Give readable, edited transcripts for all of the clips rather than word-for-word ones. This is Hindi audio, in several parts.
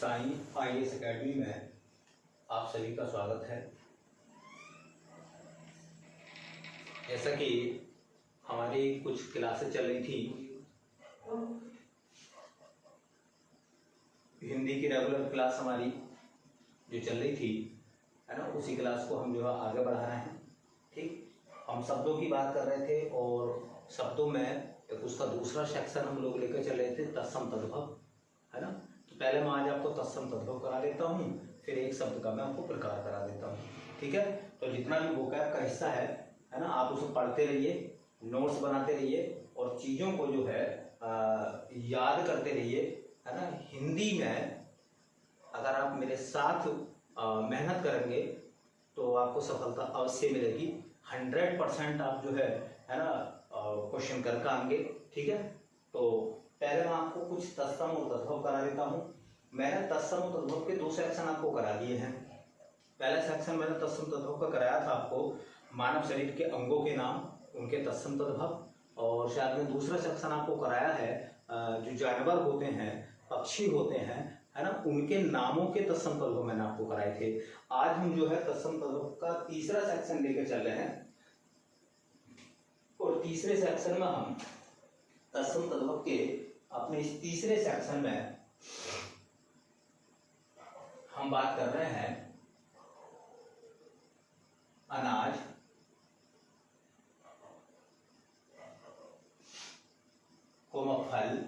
साईं IAS अकेडमी में आप सभी का स्वागत है। जैसा कि हमारी कुछ क्लासेस चल रही थी, हिंदी की रेगुलर क्लास हमारी जो चल रही थी है ना, उसी क्लास को हम जो है आगे बढ़ा रहे हैं। ठीक, हम शब्दों की बात कर रहे थे और शब्दों में एक उसका दूसरा सेक्शन हम लोग लेकर चल रहे थे, तत्सम तद्भव, है ना। तो पहले मैं आज आपको तत्सम तद्भव करा देता हूँ, फिर एक शब्द का मैं आपको प्रकार करा देता हूँ। ठीक है, तो जितना भी वोकैब का हिस्सा है ना, आप उसे पढ़ते रहिए, नोट्स बनाते रहिए और चीज़ों को जो है याद करते रहिए, है ना। हिंदी में अगर आप मेरे साथ मेहनत करेंगे तो आपको सफलता अवश्य मिलेगी। 100% आप जो है ना क्वेश्चन करके आएंगे। ठीक है, तो पहले मैं आपको कुछ तत्सम और तद्भव करा देता हूँ। मैंने तत्सम और तद्भव के 2 सेक्शन आपको करा दिए हैं। पहला सेक्शन मैंने तत्सम तद्भव का कराया था आपको, मानव शरीर के अंगों के नाम, उनके तत्सम तद्भव, और शायद में दूसरा सेक्शन आपको कराया है जो जानवर होते हैं, पक्षी होते हैं, है ना, उनके नामों के तत्सम तद्भव मैंने आपको कराए थे। आज हम जो है तत्सम तद्भव का तीसरा सेक्शन लेकर चल रहे हैं और तीसरे सेक्शन में हम तत्सम तद्भव के अपने इस तीसरे सेक्शन में हम बात कर रहे हैं अनाज, कोमा फल,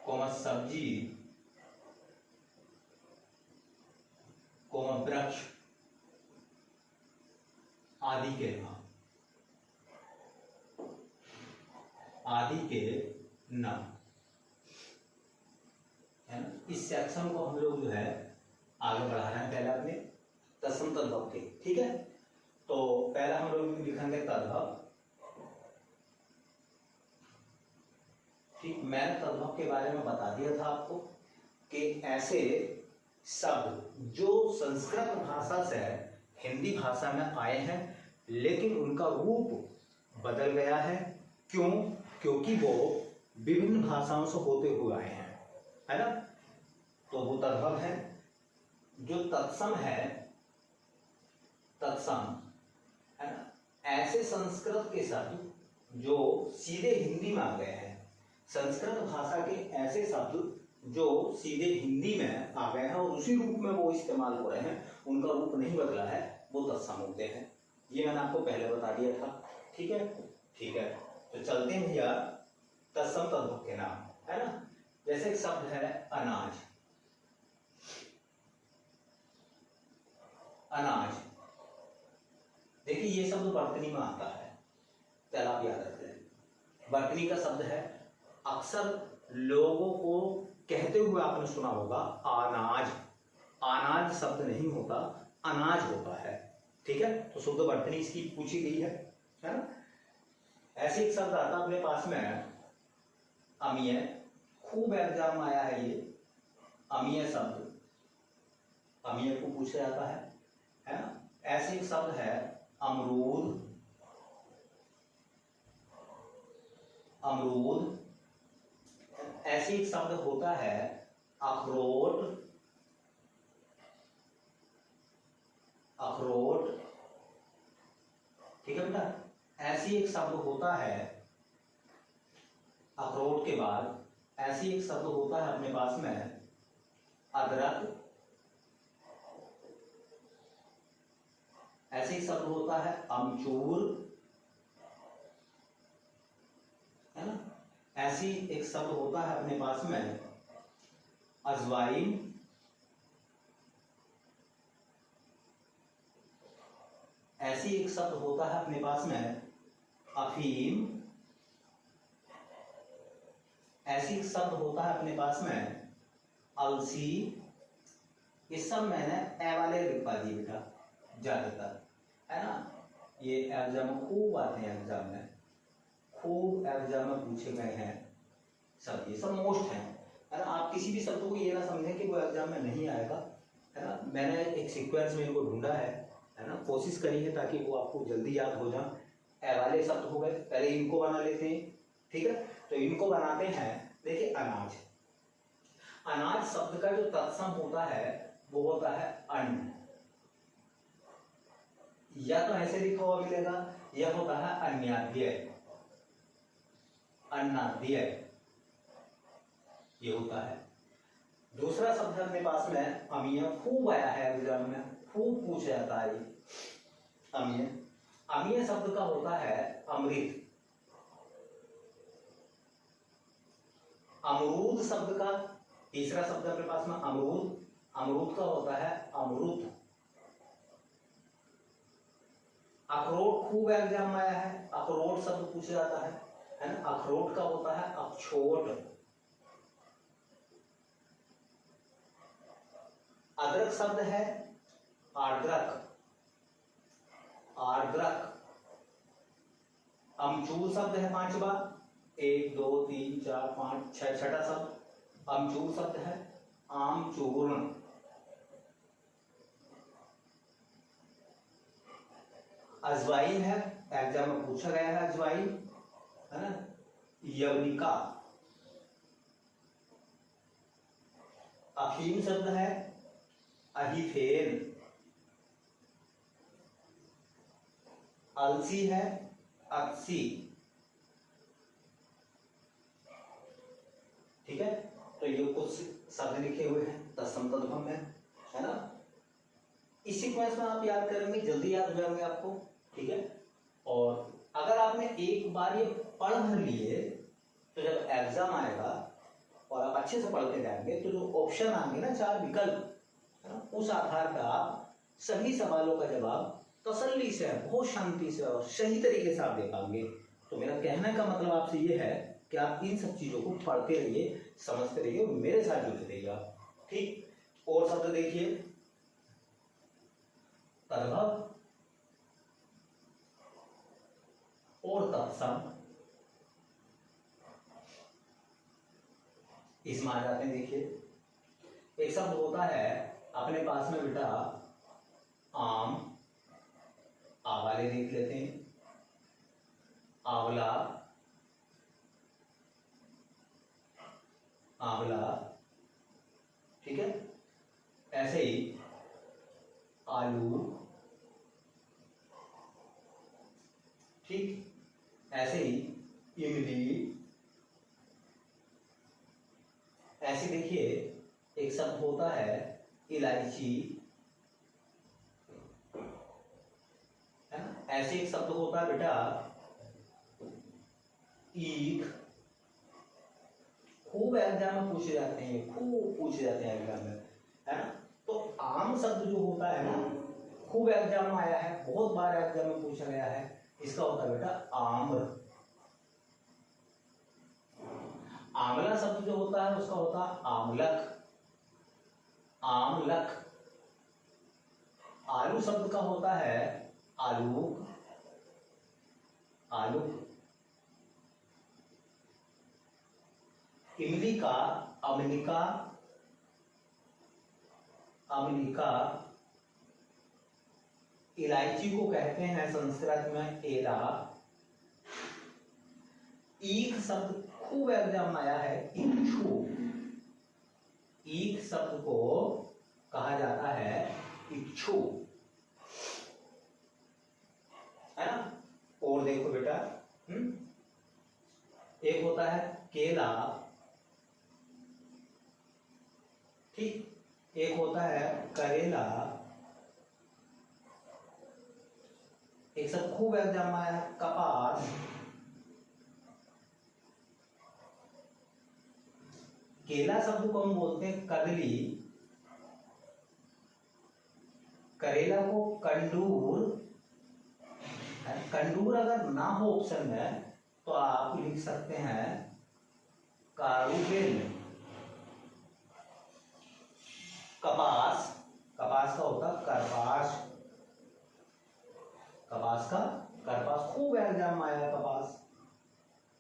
कोमा सब्जी, कोमा वृक्ष आदि के नाम, आदि के नाम, है ना। इस सेक्शन को हम लोग जो है आगे बढ़ा रहे हैं, पहले अपने तत्सम तद्भव के। ठीक है, तो पहला हम लोग लिखेंगे तद्भव। ठीक, मैंने तद्भव के बारे में बता दिया था आपको कि ऐसे शब्द जो संस्कृत भाषा से हिंदी भाषा में आए हैं लेकिन उनका रूप बदल गया है। क्यों? क्योंकि वो विभिन्न भाषाओं से होते हुए आए हैं, है ना। तो वो तद्भव है। जो तत्सम है, तत्सम, है ना, ऐसे संस्कृत के शब्द जो सीधे हिंदी में आ गए हैं, संस्कृत भाषा के ऐसे शब्द जो सीधे हिंदी में आ गए हैं और उसी रूप में वो इस्तेमाल हो रहे हैं, उनका रूप नहीं बदला है, वो तत्सम होते हैं। ये मैंने आपको पहले बता दिया था। ठीक है, ठीक है, तो चलते हैं भैया तत्सम तद्भव के नाम, है ना। जैसे एक शब्द है अनाज, अनाज, देखिए ये शब्द वर्तनी में आता है, पहला आप याद रख लें। वर्तनी का शब्द है, अक्सर लोगों को कहते हुए आपने सुना होगा अनाज। अनाज शब्द नहीं होता, अनाज होता है। ठीक है, तो शुद्ध वर्तनी इसकी पूछी गई है ना। ऐसे एक शब्द आता अपने पास में अमीय, खूब एग्जाम में आया है ये अमीय शब्द, अमीय को पूछा जाता है ना। ऐसे एक शब्द है अमरूद, अमरूद। ऐसे एक शब्द होता है अखरोट, अखरोट। ठीक है बेटा, ऐसी एक शब्द होता है अखरोट के बाद ऐसी एक शब्द होता है अपने पास में अदरक, ऐसे एक शब्द होता है अमचूर, है ना। ऐसी एक शब्द होता है अपने पास में अजवाइन, ऐसी एक शब्द होता है अपने पास में अफीम, ऐसी एक शब्द होता है अपने पास में अलसी। ये सब मैंने ए वाले लिखवा दिए बेटा ज्यादातर, है ना। ये एग्जाम में खूब आते हैं, एग्जाम में खूब एग्जाम में पूछे गए हैं सब, ये सब मोस्ट हैं, है ना। आप किसी भी शब्द को ये ना समझें कि वो एग्जाम में नहीं आएगा, है ना। मैंने एक सीक्वेंस में इनको ढूंढा है ना, कोशिश करी है ताकि वो आपको जल्दी याद हो जाए। ए वाले शब्द हो गए, पहले इनको बना लेते हैं। ठीक है, तो इनको बनाते हैं। देखिए अनाज, अनाज शब्द का जो तत्सम होता है वो होता है अन्न, या तो ऐसे लिखा हुआ मिलेगा, यह होता है अन्याद्य, अन्नाद्य ये होता है। दूसरा शब्द अपने पास में अमीय, खूब आया है एग्जाम में, खूब पूछा जाता है ये अमीय। अमीय शब्द का होता है अमृत। अमरूद शब्द का तीसरा शब्द अपने पास में अमरूद, अमरूद का होता है अमृत। अखरोट खूब एग्जाम में आया है, अखरोट शब्द पूछा जाता है ना, अखरोट का होता है अक्षोट। अदरक शब्द है आर्द्रक, आर्द्रक। अमचूर शब्द है पांचवा, 1 2 3 4 5 6 छठा शब्द अमचूर शब्द है आमचूर्ण। अजवाइन है, एग्जाम में पूछा गया है अजवाइन, है ना, यवनिका। अफीम शब्द है अहिफेन। अलसी है अक्सी। ठीक है, तो ये कुछ शब्द लिखे हुए हैं तत्सम तद्भव में, है ना। इस सीक्वेंस में आप याद करेंगे, जल्दी याद हो जाएंगे आपको। ठीक है, और अगर आपने एक बार ये पढ़ भर लिए तो जब एग्जाम आएगा और आप अच्छे से पढ़ते जाएंगे तो जो ऑप्शन आएंगे ना, 4 विकल्प, है ना, उस आधार पर आप सभी सवालों का जवाब तसल्ली से, बहुत शांति से और सही तरीके से आप दे पाएंगे। तो मेरा कहने का मतलब आपसे ये है कि आप इन सब चीजों को पढ़ते रहिए, समझते रहिए और मेरे साथ जुड़े रहिए। ठीक, और शब्द देखिए, तद्भव और तत्सम, इसमें आ जाते हैं। देखिए, एक शब्द होता है अपने पास में बेटा आम, आ वाले देख लेते हैं, आंवला, आंवला। ठीक है, ऐसे ही आलू, ठीक, ऐसे ही इमली। ऐसे देखिए एक शब्द होता है इलायची, है ना। ऐसे एक शब्द होता है बेटा ईख। खूब एग्जाम में पूछे जाते हैं, खूब पूछे जाते हैं एग्जाम में, है ना। तो आम शब्द जो होता है ना, खूब एग्जाम में आया है, बहुत बार एग्जाम में पूछा गया है, इसका होता है बेटा आम्र। आंवला शब्द जो होता है उसका होता है आमलक, आमलक। आलू शब्द का होता है आलूक, आलूक। इमली का अमलिका, अमलिका। इलायची को कहते हैं संस्कृत में एला। ईख शब्द खूब एग्जाम में आया है इक्षु। ईख शब्द को कहा जाता है इक्षु, है ना। और देखो बेटा, एक होता है केला, ठीक, एक होता है करेला। एक शब्द खूब एग्जाम में आया है कपास। केला शब्द को हम बोलते हैं कदली, करेला को कंडूर। कंडूर अगर ना हो ऑप्शन में तो आप लिख सकते हैं कारुबेल। कपास, कपास का होता करपास, कपास का करपास। खूब एग्जाम में आया है कपास।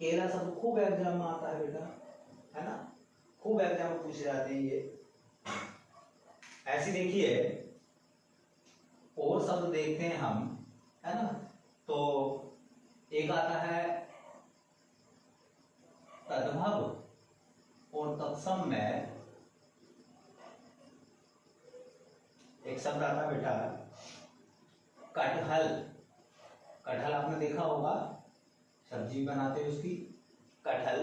केला शब्द खूब एग्जाम में आता है बेटा, है ना, खूब एग्जाम में पूछे जाते हैं ये। ऐसे देखिए और शब्द देखते हैं हम, है ना। तो एक आता है तद्भव और तत्सम में शब्द आता है बेटा कटहल। कटहल आपने देखा होगा, सब्जी बनाते हैं उसकी, कटहल।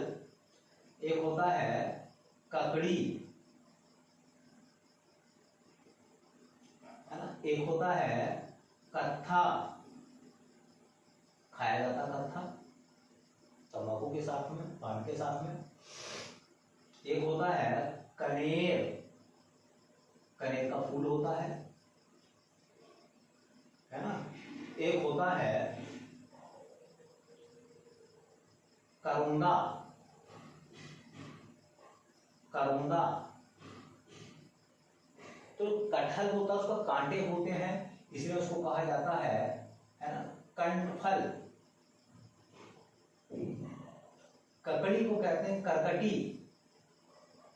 एक होता है ककड़ी, है ना। एक होता है कत्था, खाया जाता कत्था तंबाकू के साथ में, पान के साथ में। एक होता है कनेर, कनेर का फूल होता है ना। एक होता है करुंदा, करुंदा। तो कटहल होता है, उसका कांटे होते हैं, इसलिए उसको कहा जाता है ना कंठफल। ककड़ी को कहते हैं करकटी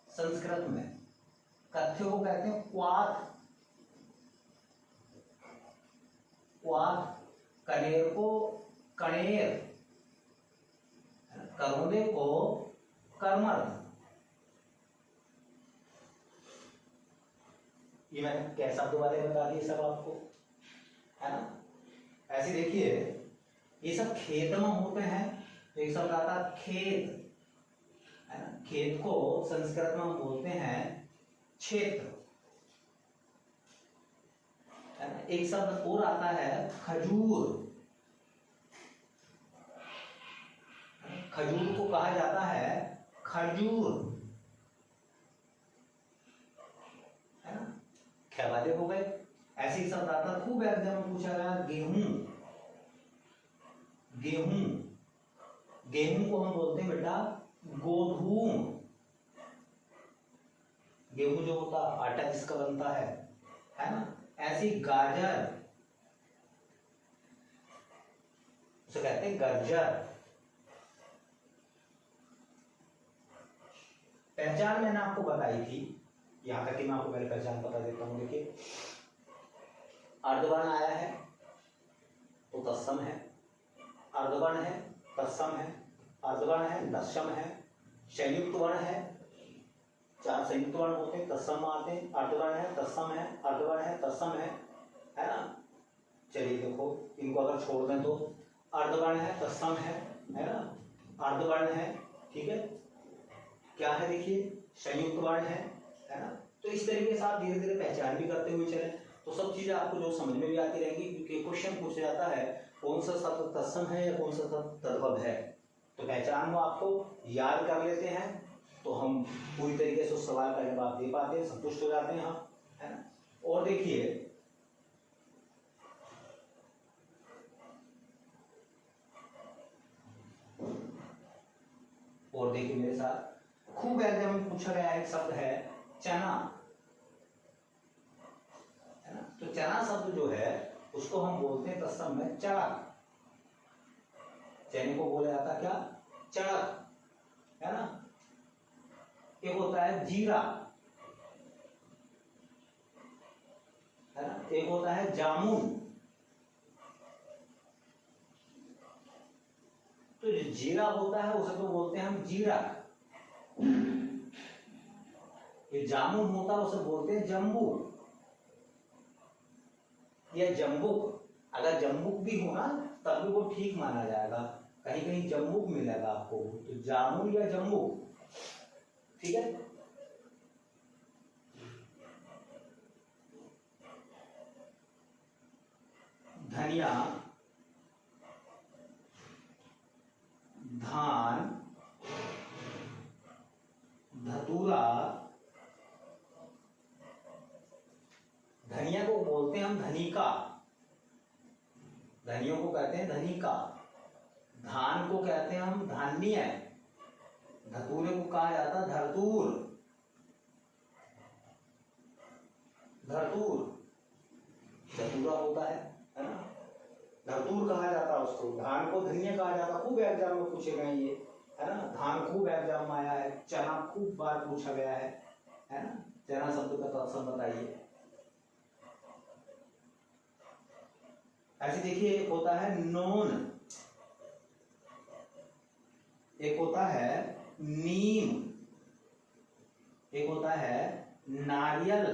संस्कृत में। कत्थे को कहते हैं क्वाथ, क्वाथ। कनेर को कनेर, करोंदे को करमर्द। ये मैंने क्या शब्द वाले बता दिए सब आपको, है ना। ऐसे देखिए ये सब खेत में होते हैं। तो एक शब्द आता है खेत, है ना। खेत को संस्कृत में हम बोलते हैं क्षेत्र, है ना। एक शब्द और आता है खजूर। खजूर को कहा जाता है खजूर, है ना। क्या वाले हो गए। ऐसे ही शब्द आता है, खूब एग्जाम में पूछा गया, गेहूं। गेहूं, गेहूं को हम बोलते हैं बेटा गोधूम। गेहूं जो होता है आटा जिसका बनता है ना। ऐसी गाजर, उसे कहते हैं गर्जर। पहचान मैंने आपको बताई थी, यहां तक कि मैं आपको पहले पहचान बता देता हूं। देखिए अर्धवर्ण आया है तो तत्सम है, अर्धवर्ण है तत्सम है, अर्धवर्ण है तत्सम है, संयुक्त वर्ण है, 4 संयुक्त वर्ण होते हैं तत्सम आते हैं। अर्धवर्ण है तत्सम है, अर्धवर्ण है तत्सम है ना। चलिए देखो इनको अगर छोड़ दें तो अर्धवर्ण है तत्सम है ना, अर्धवर्ण है, ठीक है। क्या है देखिए संयुक्त वर्ण है ना। तो इस तरीके से आप धीरे धीरे पहचान भी करते हुए चले तो सब चीजें आपको जो समझ में भी आती रहेंगी। क्योंकि क्वेश्चन पूछा जाता है कौन सा शब्द तत्सम है या कौन सा शब्द तद्भव है, तो पहचान को आपको याद कर लेते हैं तो हम पूरी तरीके से उस सवाल का जवाब दे पाते हैं, संतुष्ट हो जाते हैं हम, है ना। और देखिए मेरे साथ खूब एग्जाम में पूछा गया एक शब्द है चना, है ना। तो चना शब्द जो है उसको हम बोलते हैं तत्सम में चणक। चने को बोला जाता क्या चणक, है ना। एक होता है जीरा, है ना। एक होता है जामुन। तो जो जीरा होता है उसे तो बोलते हैं हम जीरा। ये जामुन होता है उसे बोलते हैं जम्बू या जम्बुक। अगर जम्बुक भी हो ना तब भी वो ठीक माना जाएगा, कहीं कहीं जम्बुक मिलेगा आपको, तो जामुन या जम्बुक, ठीक है। धनिया, धान, धतूरा। धनिया को बोलते हैं हम धनिका, धनियों को कहते हैं धनिका। धान को कहते हैं हम धान्य, धतूरे को कहा जाता है धरतूर, धरतूर। धतूरा होता है ना, धरतूर कहा जाता है उसको। धान को धनिया कहा जाता है, खूब एग्जाम में पूछे गए ये, है ना। धान खूब एग्जाम में आया है, चना खूब बार पूछा गया है ना। चना शब्द का तत्सम बताइए। ऐसे देखिए एक होता है नोन, एक होता है नीम, एक होता है नारियल।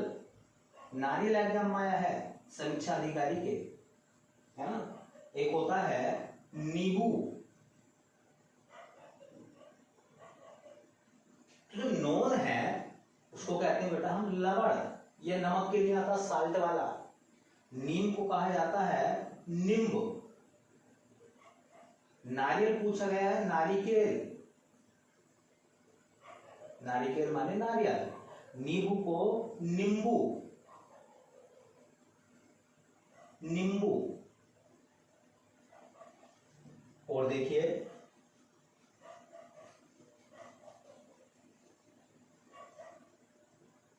नारियल एग्जाम में आया है समीक्षा अधिकारी के, है ना। एक होता है नींबू, जो नोन है उसको कहते हैं बेटा हम लवण, ये नमक के लिए आता साल्ट वाला। नीम को कहा जाता है नींबू। नारियल पूछा गया है नारिकेल, नारिकेल माने नारियल। नींबू को नींबू, नींबू। और देखिए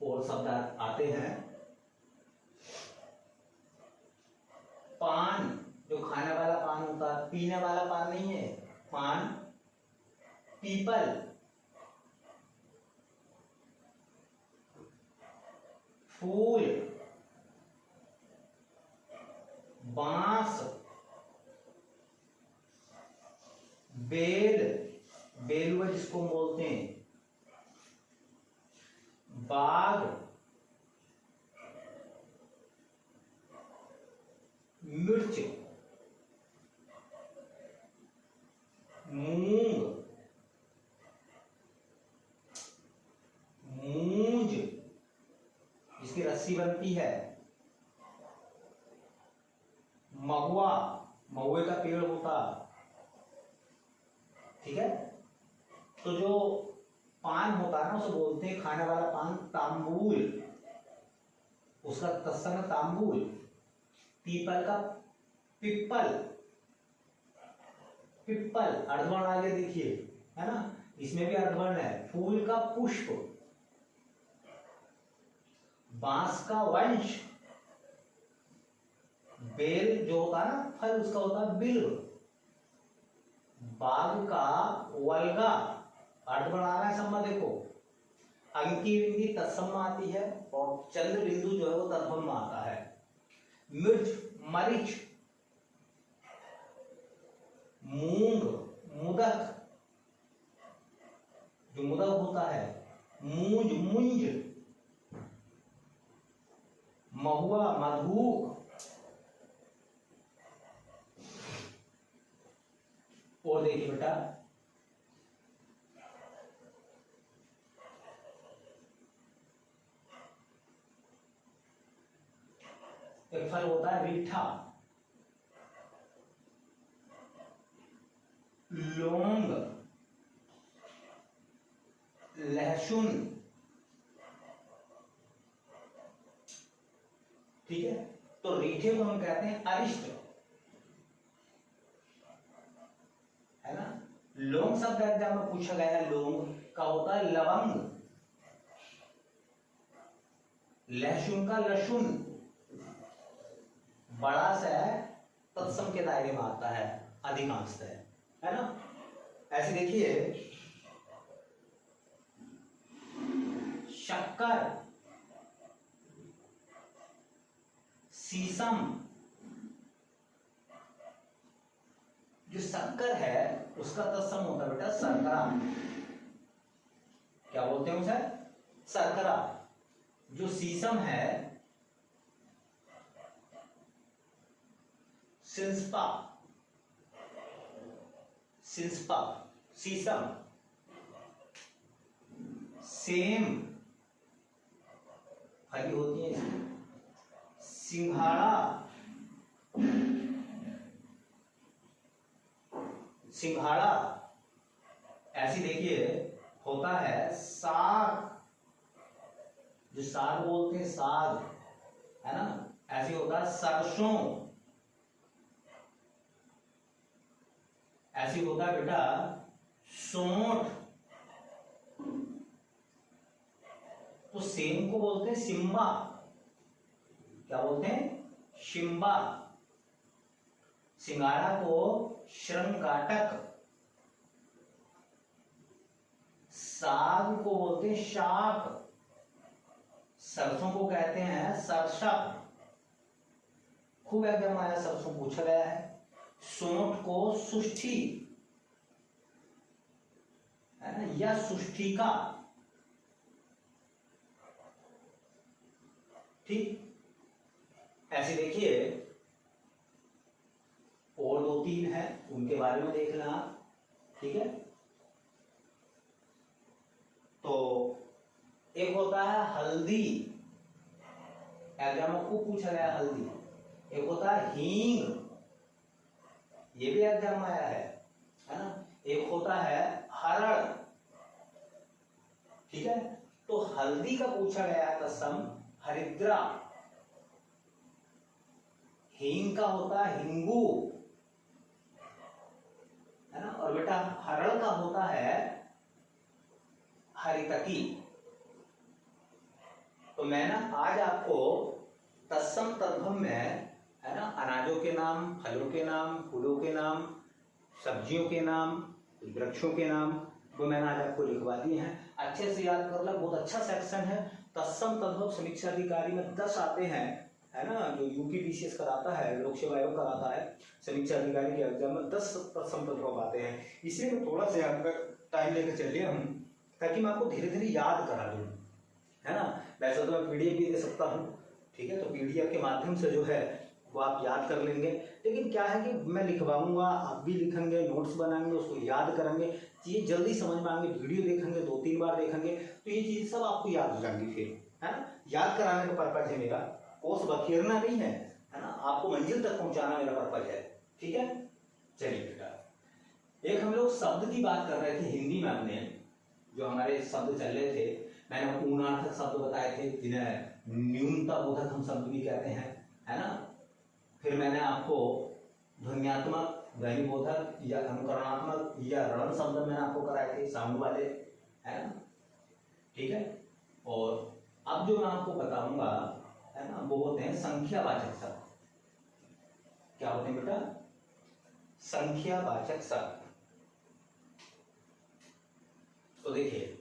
और शब्द आते हैं। पान, जो खाने वाला पान होता है, पीने वाला पान नहीं है, पान। पीपल, फूल। बांस, बेल, बेलुआ जिसको बोलते हैं। बाग, मिर्च, मूंग, मूंज जिसकी रस्सी बनती है। महुआ, महुए का पेड़ होता, ठीक है। तो जो पान होता है ना उसे बोलते हैं खाने वाला पान तांबूल, उसका तत्सम तांबूल। पीपल का पिप्पल, पिप्पल अर्धवर्ण आगे देखिए, है ना, इसमें भी अर्धवर्ण है। फूल का पुष्प, बांस का वंश। बेल जो होता है ना फल, उसका होता है बिल्व। बाग का वल्गा, अर्धवर्ण आ रहा है सब में देखो। अंकी बिंदी तत्सम में आती है और चंद्र बिंदु जो है वो तत्सम में आता है। मिर्च, मरीच। मूंग, मुदक, जो मुदक होता है। मूंज, मुंज। महुआ, मधुक। और देखिए बेटा एक फल होता है रीठा। लौंग, लहसुन, ठीक है। तो रीठे को हम कहते हैं अरिष्ट, है ना। लौंग शब्द एग्जाम में पूछा गया है, लौंग का होता है लवंग। लहसुन का लहसुन, बड़ा सा तत्सम के दायरे में आता है अधिकांशतः, है ना। ऐसे देखिए शक्कर, शीशम। जो शक्कर है उसका तत्सम होता है बेटा शर्करा। क्या बोलते हैं उसे? शर्करा। जो शीशम है सिंस्पा, सिंस्पा, शीशम। सेम फली होती है इसमें। सिंघाड़ा, सिंघाड़ा। ऐसी देखिए होता है साग, जो साग बोलते हैं साग, है ना। ऐसे होता है सरसों। ऐसी होता है बेटा सोंठ। तो सेम को बोलते हैं सिम्बा। क्या बोलते हैं? शिम्बा। सिंघाड़ा को श्रृंगाटक। साग को बोलते हैं शाक। सरसों को कहते हैं सरसक। खूब एकदम आया, सरसों पूछा गया है। सोंठ को सुष्ठी, है ना, या सुष्ठिका, ठीक। ऐसे देखिए और 2-3 है, उनके बारे में देख लेना आप, ठीक है। तो एक होता है हल्दी, एग्जाम में खूब पूछा गया हल्दी। एक होता है हींग, ये भी एग्जाम में आया है ना। एक होता है हरड़, ठीक है। तो हल्दी का पूछा गया तत्सम हरिद्रा, हींग का होता है हिंगू, है ना। और बेटा हरड़ का होता है हरितकी। तो मैं ना आज आपको तत्सम तद्भव में, है ना, अनाजों के नाम, फलों के नाम, फूलों के नाम, सब्जियों के नाम, वृक्षों के नाम, वो मैंने आज आपको लिखवा दिए हैं। अच्छे से याद कर लो, बहुत अच्छा सेक्शन है। तत्सम तद्भव समीक्षा अधिकारी में 10 आते हैं, है ना, जो यूपीपीसीएस कराता है, लोक सेवा आयोग कराता है, समीक्षा अधिकारी के एग्जाम में 10 तत्सम तद्भव आते हैं। इसलिए मैं थोड़ा सा यहाँ पर टाइम लेकर चलिए हम, ताकि मैं आपको धीरे धीरे याद करा दूँ, है ना। वैसे तो मैं पीडीएफ भी दे सकता हूँ, ठीक है, तो पीडीएफ के माध्यम से जो है वो आप याद कर लेंगे। लेकिन क्या है कि मैं लिखवाऊंगा, आप भी लिखेंगे, नोट्स बनाएंगे, उसको याद करेंगे, चीज़ें जल्दी समझ में आएंगे। वीडियो देखेंगे, 2-3 बार देखेंगे तो ये चीज़ सब आपको याद हो जाएंगी फिर, है ना। याद कराने का पर्पज है मेरा, कोर्स बखेरना नहीं है, है ना, आपको मंजिल तक पहुंचाना मेरा पर्पज है, ठीक है। चलिए बेटा, एक हम लोग शब्द की बात कर रहे थे हिंदी में, हमने जो हमारे शब्द चल रहे थे, मैंने ऊनार्थक शब्द बताए थे, जिन्हें न्यूनता बोधक हम शब्द भी कहते हैं, है ना। फिर मैंने आपको ध्वन्यात्मक, ध्वनिबोधक या अनुकरणात्मक या रण शब्द मैंने आपको कराए थे, साउंड वाले, है ना, ठीक है। और अब जो मैं आपको बताऊंगा, है ना, वो होते हैं संख्यावाचक शब्द। क्या होते हैं बेटा? संख्यावाचक शब्द। तो देखिए,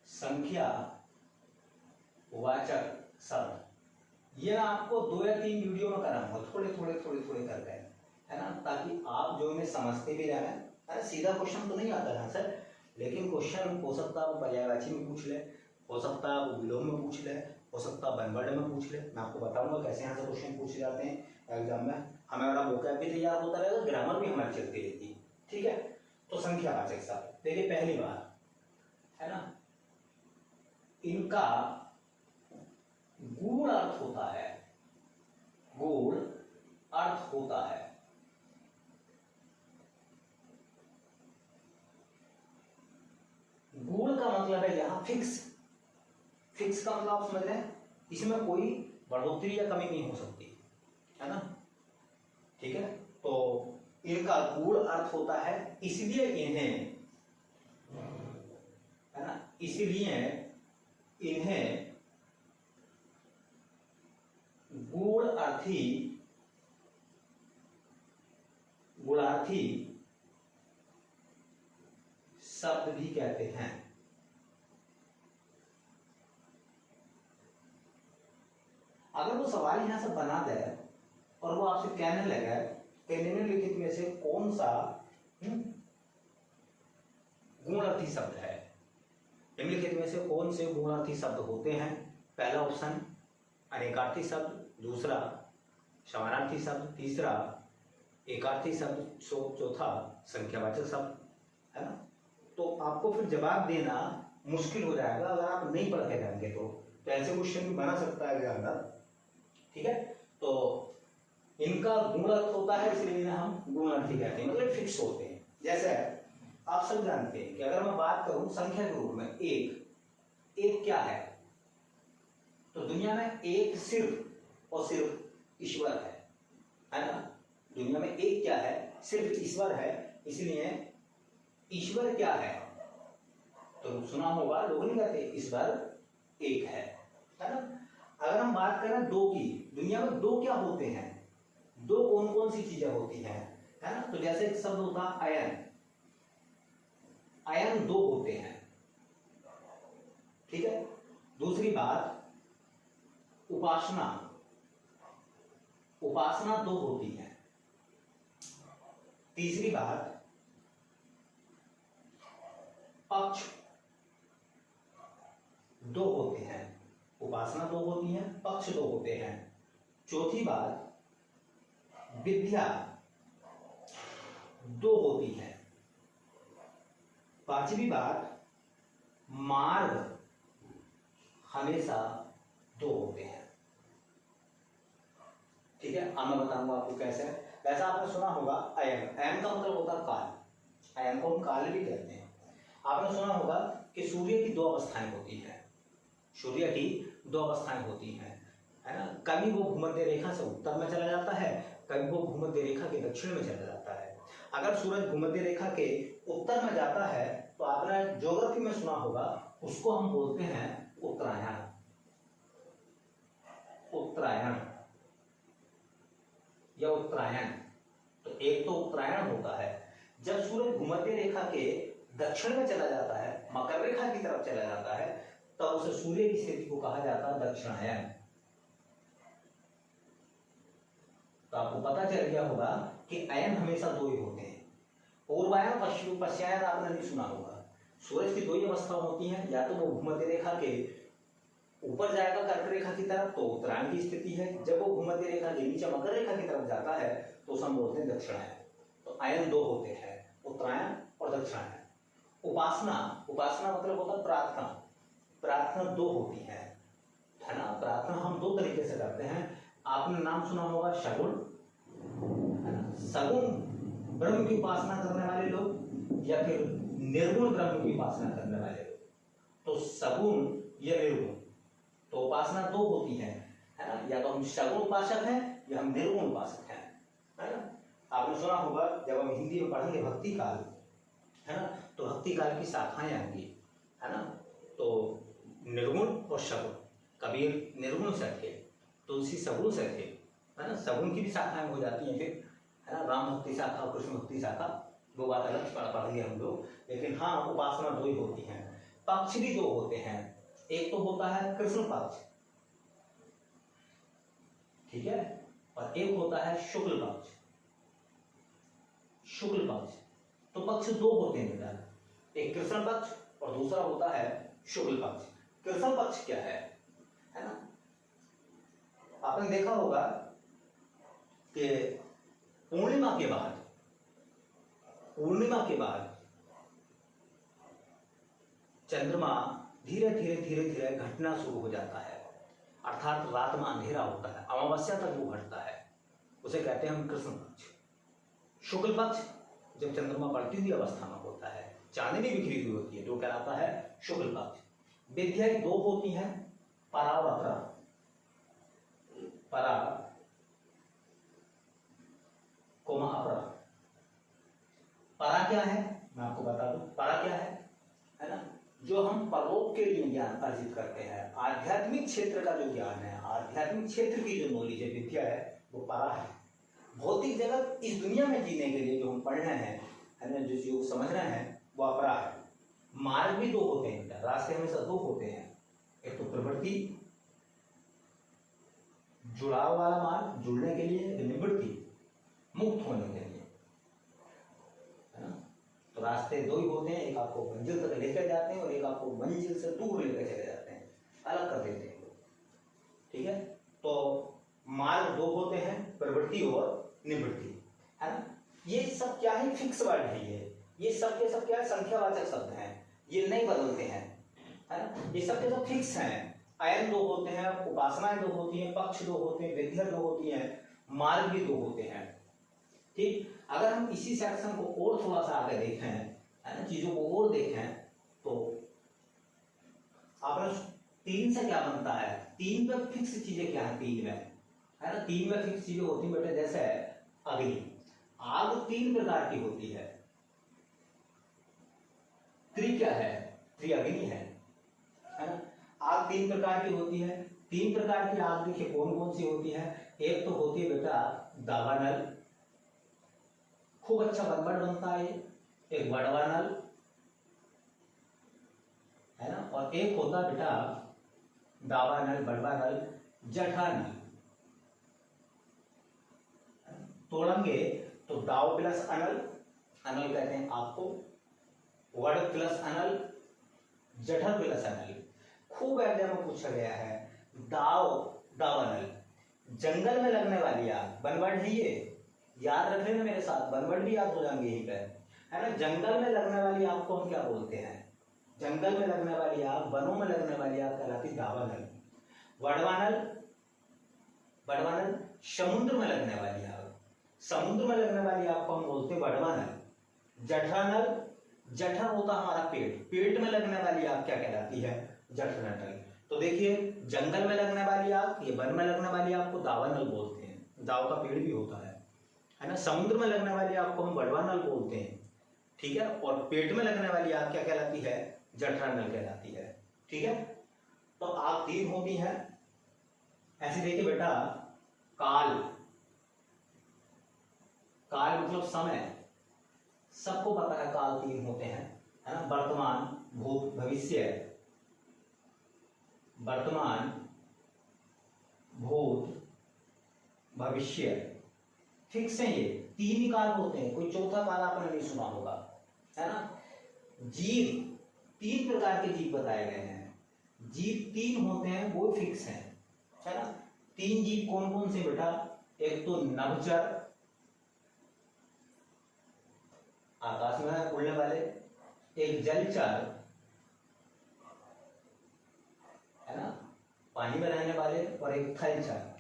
संख्या वाचक शब्द, ये मैं आपको 2 या 3 वीडियो में कराऊंगा, थोड़े करके, है ना, ताकि आप जो इन्हें समझते भी रहें। अरे सीधा क्वेश्चन तो नहीं आता है सर, लेकिन क्वेश्चन हो सकता है वो पर्यायवाची में पूछ ले, हो सकता है वो विलोम में पूछ ले, हो सकता है वन वर्ड में पूछ ले। मैं आपको बताऊंगा कैसे यहाँ से क्वेश्चन पूछे जाते हैं एग्जाम में। हमारा वोकैब भी तैयार होता रहेगा, ग्रामर भी हमारी चलती रहती है, ठीक है। तो संख्यावाचक शब्द देखिए, पहली बार, है ना, इनका गूढ़ अर्थ होता है, गूढ़ अर्थ होता है। गूढ़ का मतलब है यहां फिक्स, फिक्स का मतलब आप समझ रहे हैं, इसमें कोई बढ़ोतरी या कमी नहीं हो सकती, है ना, ठीक है। तो इनका गूढ़ अर्थ होता है, इसलिए इन्हें, है ना, इसलिए इन्हें गूढ़ार्थी, गूढ़ार्थी शब्द भी कहते हैं। अगर वो सवाल यहां से बना दे और वो आपसे कहने लगे कि निम्नलिखित में से कौन सा गुणार्थी शब्द है, निम्नलिखित में से कौन से गुणार्थी शब्द होते हैं? पहला ऑप्शन अनेकार्थी शब्द, दूसरा समानार्थी शब्द, तीसरा एकार्थी शब्द, चौथा संख्यावाचक शब्द, है ना। तो आपको फिर जवाब देना मुश्किल हो जाएगा अगर आप नहीं पढ़ के जाएंगे तो ऐसे क्वेश्चन भी बना सकता है एग्जाम में, ठीक है। तो इनका गुण अर्थ होता है, इसलिए इन्हें हम गुणार्थी कहते हैं, मतलब फिक्स होते हैं। जैसे आप सब जानते हैं कि अगर मैं बात करूं संख्या के रूप में, एक क्या है, तो दुनिया में एक सिर्फ और सिर्फ ईश्वर है ना। दुनिया में एक क्या है, सिर्फ ईश्वर है, इसलिए ईश्वर क्या है, तो सुना होगा, लोग नहीं कहते ईश्वर एक है ना। अगर हम बात करें दो की, दुनिया में दो क्या होते हैं, दो कौन कौन सी चीजें होती हैं, है ना। तो जैसे एक शब्द होता है अयन, अयन दो होते हैं, ठीक है। दूसरी बात उपासना, उपासना दो होती है। तीसरी बात पक्ष दो होते उपासना दो होती है, पक्ष दो होते हैं। चौथी बात, विद्या दो होती है। पांचवी बात, मार्ग हमेशा दो होते हैं। ठीक है, अब मैं बताऊंगा आपको कैसे। वैसा आपने सुना होगा अयन, अयन का मतलब होता है काल, अयन को हम काल भी कहते हैं। आपने सुना होगा कि सूर्य की दो अवस्थाएं होती हैं, सूर्य की दो अवस्थाएं होती हैं, है ना। कभी वो भूमध्य रेखा से उत्तर में चला जाता है, कभी वो भूमध्य रेखा के दक्षिण में चला जाता है। अगर सूरज भूमध्य रेखा के उत्तर में जाता है तो आपने ज्योग्राफी में सुना होगा, उसको हम बोलते हैं उत्तरायण। उत्तरायण या उत्तरायण। तो एक तो उत्तरायण होता है जब सूरज भूमध्य रेखा के दक्षिण में चला जाता है, मकर रेखा की तरफ चला जाता है, तब उसे सूर्य की स्थिति को कहा जाता है दक्षिणायन। तो आपको पता चल गया होगा कि अयन हमेशा दो ही होते हैं। पूर्वायन पश्चिमायन आपने नहीं सुना होगा। सूरज की दो ही अवस्था होती हैं, या तो वो भूमध्य रेखा के ऊपर जाएगा कर्क रेखा की तरफ तो उत्तरायण की स्थिति है, जब वो भूमध्य रेखा के नीचे मकर रेखा की तरफ जाता है तो उसे हम बोलते हैं दक्षिणायन। तो अयन दो होते हैं, उत्तरायण और दक्षिणायन। उपासना, उपासना मतलब होता है प्रार्थना, प्रार्थना दो होती है ना। प्रार्थना हम दो तरीके से करते हैं। आपने नाम सुना होगा सगुण, है ना। सगुण ब्रह्म की उपासना करने वाले लोग या फिर निर्गुण ब्रह्म की उपासना करने वाले लोग। तो सगुण या निर्गुण, तो उपासना दो होती है ना। या तो हम सगुण उपासक हैं या हम निर्गुण उपासक हैं, है ना। आपने सुना होगा जब हम हिंदी में पढ़ेंगे भक्ति काल, है ना, तो भक्ति काल की शाखाएं आएंगी, है ना। तो निर्गुण और सगुण, कबीर निर्गुण से थे, तुलसी सगुण से थे, है ना। सगुण की भी शाखाएं हो जाती हैं फिर, है ना। राम भक्ति शाखा, कृष्ण भक्ति शाखा, वो बात अलग पढ़ेंगे हम लोग। लेकिन हाँ, उपासना दो ही होती हैं। पक्ष भी दो होते हैं, एक तो होता है कृष्ण पक्ष, ठीक है, और एक होता है शुक्ल पक्ष। शुक्ल पक्ष, तो पक्ष दो होते हैं बेटा, एक कृष्ण पक्ष और दूसरा होता है शुक्ल पक्ष। कृष्ण पक्ष क्या है ना। आपने देखा होगा कि पूर्णिमा के बाद, पूर्णिमा के बाद चंद्रमा धीरे धीरे धीरे धीरे घटना शुरू हो जाता है, अर्थात रात में अंधेरा होता है, अमावस्या तक वो घटता है, उसे कहते हैं हम कृष्ण पक्ष। शुक्ल पक्ष जब चंद्रमा बढ़ती हुई अवस्था में होता है, चांदनी बिखरी हुई होती है, जो कहलाता है शुक्ल पक्ष। विद्याएं दो होती हैं, परा और अपरा। परा कोमा अपरा। परा क्या है मैं आपको बता दूं। परा क्या है ना, जो हम परलोक के लिए ज्ञान अर्जित करते हैं, आध्यात्मिक क्षेत्र का जो ज्ञान है, आध्यात्मिक क्षेत्र की जो नॉलेज है, विद्या है, वो परा है। भौतिक जगत, इस दुनिया में जीने के लिए जो हम पढ़ रहे हैं, है ना, जो चीज समझ रहे हैं, वो अपरा है। मार्ग भी दो होते हैं, रास्ते हमेशा दो होते हैं, एक तो प्रवृत्ति जुड़ाव वाला मार्ग, जुड़ने के लिए, निवृत्ति मुक्त होने के लिए, है ना। तो रास्ते दो ही होते हैं, एक आपको मंजिल तक लेकर जाते हैं और एक आपको मंजिल से दूर लेकर चले जाते हैं, अलग कर देते हैं, ठीक है। तो मार्ग दो होते हैं, प्रवृत्ति और निवृत्ति, है ना। ये सब क्या है, फिक्स वर्ड है, ये सब के सब क्या है, संख्यावाचक शब्द हैं, ये नहीं बदलते हैं, है ना। ये सब के सब फिक्स हैं। अयन दो होते हैं, उपासनाएं दो होती हैं, पक्ष दो होते हैं, विद्या दो होती हैं, मार्ग भी दो होते हैं, ठीक। अगर हम इसी सेक्शन को और थोड़ा सा आगे देखें, है ना, चीजों को और देखें, तो आपने तीन से क्या बनता है, तीन पे फिक्स चीजें क्या है तीन में, है ना। तीन में फिक्स चीजें होती बेटे, जैसे अग्नि, आग तीन प्रकार की होती है। त्रि क्या है, त्रि अग्नि है ना। आग तीन प्रकार की होती है। तीन प्रकार की आग देखिए कौन कौन सी होती है। एक तो होती है बेटा दावानल, खूब अच्छा बनबट बनता है, एक बड़वा नल, है ना, और एक होता बेटा दावा नल, बड़वा नल, जठा नल। तोड़ेंगे तो दाव प्लस अनल, अनल कहते हैं आपको, वड़ प्लस अनल, जठर प्लस अनल। खूब एग्जाम में पूछा गया है, दाव, दावानल, जंगल में लगने वाली आग, वन वर्ड है ये, याद रख लेना मेरे साथ, वन वर्ड भी याद हो जाएंगे यहीं पे, है ना। जंगल में लगने वाली आग को हम क्या बोलते हैं? जंगल में लगने वाली आग, वनों में लगने वाली आग कहलाती दावानल। वडवानल, वडवानल समुद्र में लगने वाली आग, समुद्र में लगने वाली आग को हम बोलते हैं वडवानल। जठरानल, जठर होता हमारा पेट, पेट में लगने वाली आग क्या कहलाती है? जठरानल। तो देखिए, जंगल में लगने वाली आग, ये वन में लगने वाली आग को दावानल बोलते हैं, दाव का पेड़ भी होता है ना। समुद्र में लगने वाली आग को हम वडवानल बोलते हैं, ठीक है। और पेट में लगने वाली आग क्या कहलाती है? जठरानल कहलाती है, ठीक है। तो आग तीन होती है। ऐसे देखिए बेटा, काल, काल मतलब समय, सबको पता है काल तीन होते हैं, है ना। वर्तमान, भूत, भविष्य, वर्तमान, भूत, भविष्य, फिक्स है ये तीन ही काल होते हैं, कोई चौथा काल आपने नहीं सुना होगा, है ना। जीव, तीन प्रकार के जीव बताए गए हैं, जीव तीन होते हैं, वो फिक्स है ना। तीन जीव कौन कौन से बेटा? एक तो नभचर, आकाश में उड़ने वाले, एक जलचर, है ना, पानी में रहने वाले, और एक थलचर,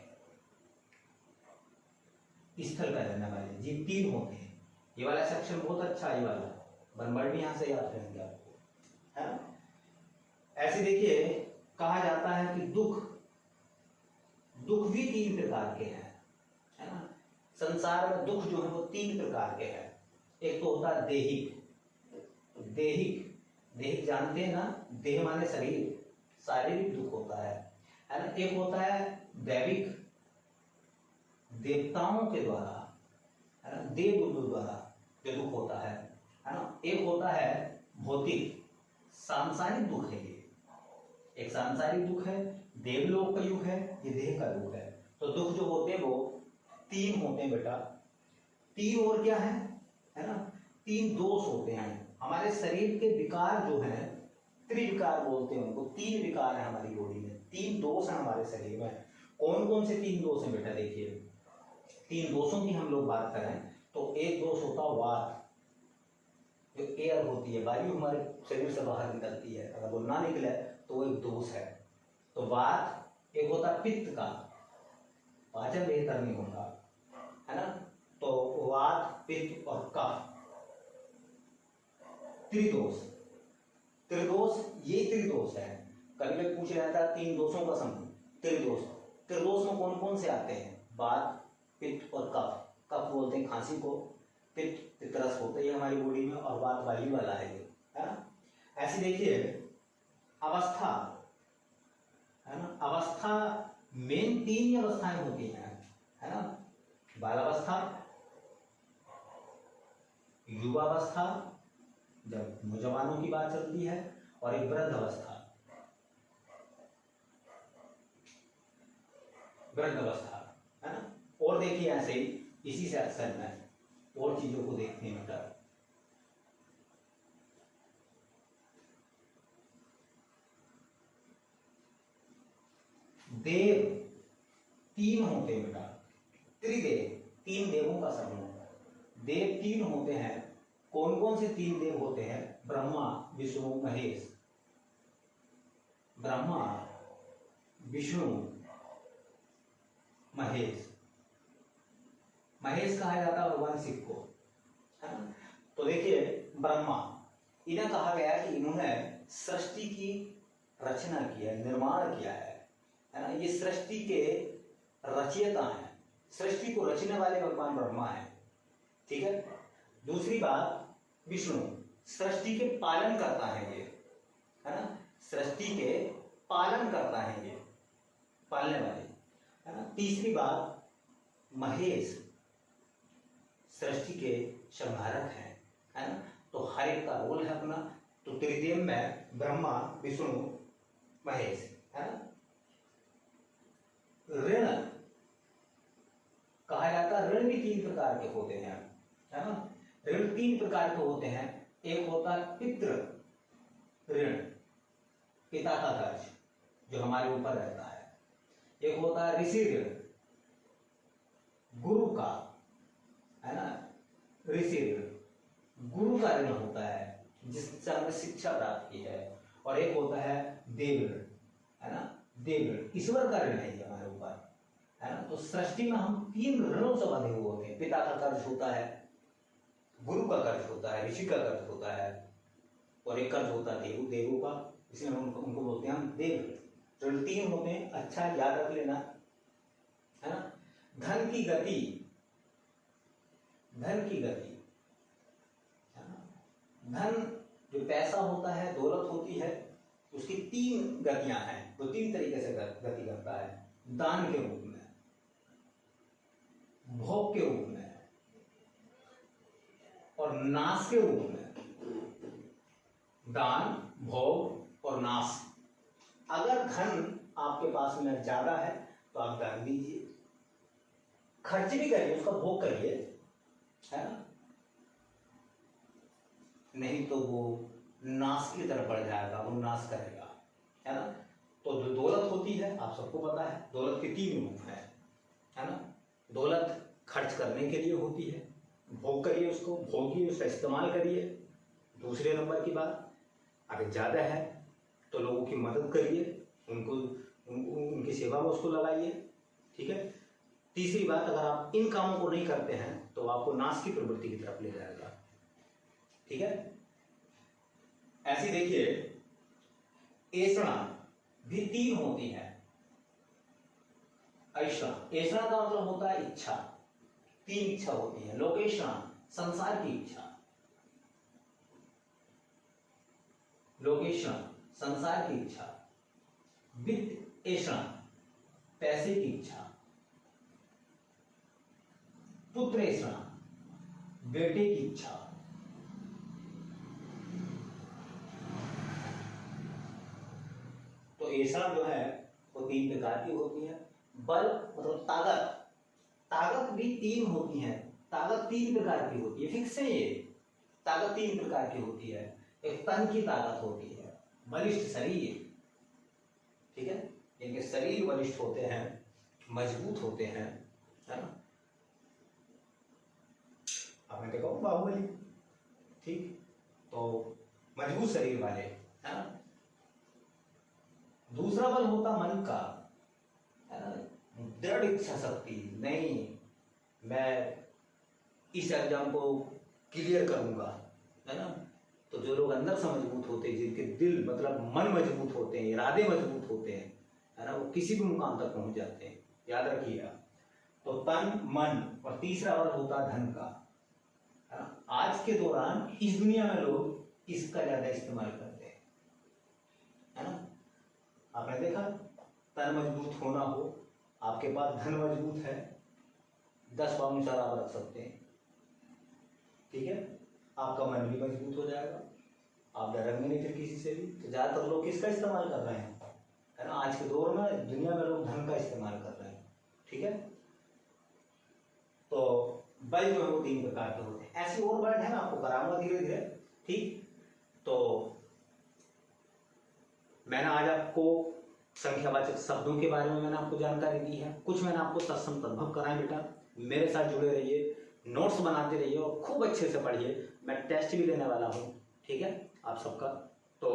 स्थल पर रहने वाले जीव तीन होते हैं। ये वाला सेक्शन बहुत अच्छा है, ये वाला बनवर्ड भी यहां से याद रहेंगे आपको, है ना। ऐसे देखिए, कहा जाता है कि दुख, दुख भी तीन प्रकार के हैं, है ना। संसार में दुख जो है वो तीन प्रकार के हैं। एक तो होता है देहिक, देहिक, देहिक जानते हैं ना, देह माने शरीर, शारीरिक दुख होता है ना। एक होता है दैविक, देवताओं के द्वारा, है ना, देव द्वारा जो दुख होता है ना। एक होता है भौतिक, सांसारिक दुख है ये, एक सांसारिक दुख है, देवलोक का युग है, ये देह का दुख है। तो दुख जो होते हैं वो तीन होते हैं बेटा। तीन और क्या है ना, तीन दोष होते हैं हमारे शरीर के। विकार जो है त्रिविकार बोलते हैं उनको, तीन विकार है हमारी बॉडी में, तीन दोष है हमारे शरीर में। कौन कौन से तीन दोष है बेटा? देखिए, तीन दोषों की हम लोग बात करें तो एक दोष होता है वात, जो एयर होती है, वायु हमारे शरीर से बाहर निकलती है, अगर वो ना निकले तो वो एक दोष है, तो वात। एक होता है पित्त का, पाचन बेहतर नहीं होगा, है ना, तो वात, पित्त और कफ, त्रिदोष। त्रिदोष, ये त्रिदोष है, कभी कभी पूछ रहा था तीन दोषों का समूह, त्रिदोष। त्रिदोष में कौन कौन से आते हैं? वात, पित्त और कफ। कफ बोलते हैं खांसी को, पित्त पित्तरस होता है हमारी बॉडी में, और वात वायु वाला है ये, है ना। ऐसे देखिए, अवस्था, है ना, अवस्था मेन तीन ही अवस्थाएं होती हैं, है ना। बालावस्था, युवावस्था जब नौजवानों की बात चलती है, और एक वृद्ध अवस्था, वृद्ध अवस्था, है ना। और देखिए ऐसे ही इसी से अक्सर में और चीजों को देखते हैं बेटा। देव तीन होते हैं बेटा, त्रिदेव, तीन देवों का समूह। देव तीन होते हैं, कौन कौन से तीन देव होते हैं? ब्रह्मा, विष्णु, महेश। ब्रह्मा, विष्णु, महेश। महेश कहा जाता है भगवान शिव को, है ना। तो देखिए, ब्रह्मा, इन्हें कहा गया कि इन्होंने सृष्टि की रचना की है, निर्माण किया है ना। ये सृष्टि के रचयिता हैं, सृष्टि को रचने वाले भगवान ब्रह्मा हैं, ठीक है। दूसरी बात, विष्णु, सृष्टि के पालन करता है ये, है ना, सृष्टि के पालन करता है ये, पालने वाले, है ना। तीसरी बात, महेश, सृष्टि के संहारक हैं, है ना। तो हर एक का रोल है अपना। तो त्रिदेव में ब्रह्मा, विष्णु, महेश, है ना। ऋण कहा जाता है, ऋण भी तीन प्रकार के होते हैं, है ना। ऋण तीन प्रकार के होते हैं। एक होता है पितृ ऋण, पिता का कर्ज जो हमारे ऊपर रहता है, एक होता है ऋषि ऋण, गुरु का, है ना, ऋषि ऋण गुरु का ऋण होता है जिससे हमने शिक्षा प्राप्त की है। और एक होता है देव ऋण, है ना, देव ऋण ईश्वर का ऋण है ये हमारे ऊपर, है ना। तो सृष्टि में हम 3 ऋणों से बंधे हुए होते हैं। पिता का कर्ज होता है, गुरु का कर्ज होता है, ऋषि का कर्ज होता है, और एक कर्ज होता है देवों का, इसलिए उनको बोलते हैं हम देव ऋण। 3 होते हैं, अच्छा याद रख लेना, है ना। धन की गति, धन की गति, है ना। धन जो पैसा होता है, दौलत होती है, उसकी 3 गतियां हैं, वो 3 तरीके से गति करता है। दान के रूप में, भोग के रूप में, और नाश के रूप में। दान, भोग और नाश। अगर धन आपके पास में ज्यादा है तो आप दान दीजिए, खर्च भी करिए, उसका भोग करिए, है ना, नहीं तो वो नाश की तरफ बढ़ जाएगा, वो नाश करेगा, है ना। तो जो दौलत होती है, आप सबको पता है, दौलत के 3 रूप है ना। दौलत खर्च करने के लिए होती है, भोग करिए उसको, भोगिए, उसका इस्तेमाल करिए। दूसरे नंबर की बात, अगर ज़्यादा है तो लोगों की मदद करिए, उनकी सेवा में उसको लगाइए, ठीक है। तीसरी बात, अगर आप इन कामों को नहीं करते हैं तो आपको नाश की प्रवृत्ति की तरफ ले जाएगा, ठीक है। ऐसी देखिए ऐषणा भी 3 होती है। ऐषणा का मतलब होता है इच्छा, 3 इच्छा होती है। लोकेषणा संसार की इच्छा, लोकेषणा संसार की इच्छा। वित्त ऐषणा पैसे की इच्छा। पुत्र ऐषणा बेटे की इच्छा। तो ऐषणा जो है वो 3 प्रकार की होती है। बल मतलब ताकत, ताकत भी 3 होती है। ताकत 3 प्रकार की होती है, फिक्स है ये। ताकत 3 प्रकार की होती है। एक तन की ताकत होती है, बलिष्ठ शरीर, ठीक है, इनके शरीर बलिष्ठ होते हैं, मजबूत होते हैं, है ना। आपने देखा हो बाहुबली, ठीक, तो मजबूत शरीर वाले, है ना। दूसरा बल होता मन का, है ना, दृढ़ इच्छा शक्ति, नहीं मैं इस एग्जाम को क्लियर करूंगा, है ना। तो जो लोग अंदर से मजबूत होते हैं, जिनके दिल मतलब मन मजबूत होते हैं, इरादे मजबूत होते हैं, है ना, वो किसी भी मुकाम तक पहुंच जाते हैं, याद रखिएगा। तो तन, मन, और तीसरा बल होता है धन का, है ना। आज के दौरान इस दुनिया में लोग इसका ज्यादा इस्तेमाल करते हैं, है ना। आपने देखा, तन मजबूत होना हो, आपके पास धन मजबूत है, 10 पाउंड शराब रख सकते हैं, ठीक है। आपका मन भी मजबूत हो जाएगा, आप डरेंगे नहीं फिर किसी से भी। तो ज्यादातर लोग किसका इस्तेमाल कर रहे हैं, है ना, आज के दौर में दुनिया में लोग धन का इस्तेमाल कर रहे हैं, ठीक है। तो बल जो है वो 3 प्रकार के होते हैं। ऐसी और वर्ड है, मैं आपको कराऊंगा धीरे धीरे, ठीक। तो मैंने आज आपको संख्यावाचक शब्दों के बारे में मैंने आपको जानकारी दी है, कुछ मैंने आपको तत्सम तद्भव कराए। बेटा मेरे साथ जुड़े रहिए, नोट्स बनाते रहिए और खूब अच्छे से पढ़िए। मैं टेस्ट भी लेने वाला हूँ, ठीक है, आप सबका। तो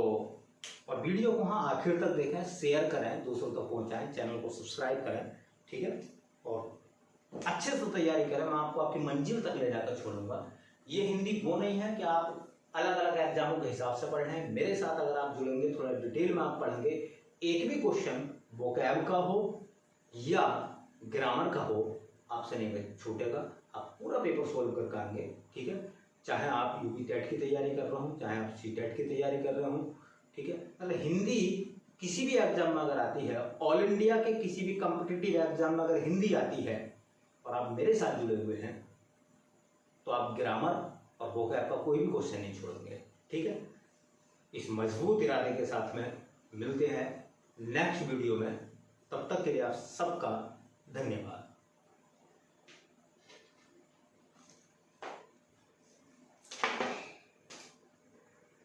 और वीडियो को हाँ आखिर तक देखें, शेयर करें, दूसरों तक पहुँचाएं, चैनल को सब्सक्राइब करें, ठीक है, और अच्छे से तैयारी करें। मैं आपको आपकी मंजिल तक ले जाकर छोड़ूंगा। ये हिंदी वो नहीं है कि आप अलग अलग एग्जामों के हिसाब से पढ़ रहे हैं। मेरे साथ अगर आप जुड़ेंगे, थोड़ा डिटेल में आप पढ़ेंगे, एक भी क्वेश्चन वोकैब का हो या ग्रामर का हो, आपसे नहीं छूटेगा। आप पूरा पेपर सोल्व करके आएंगे, ठीक है। चाहे आप यूपी टेट की तैयारी कर रहे हो, चाहे आप सी टेट की तैयारी कर रहे हो, ठीक है। मतलब हिंदी किसी भी एग्जाम में अगर आती है, ऑल इंडिया के किसी भी कॉम्पिटिटिव एग्जाम में अगर हिंदी आती है और आप मेरे साथ जुड़े हुए हैं, तो आप ग्रामर और वोकैब का कोई भी क्वेश्चन नहीं छोड़ेंगे, ठीक है। इस मजबूत इरादे के साथ में मिलते हैं नेक्स्ट वीडियो में। तब तक के लिए आप सबका धन्यवाद।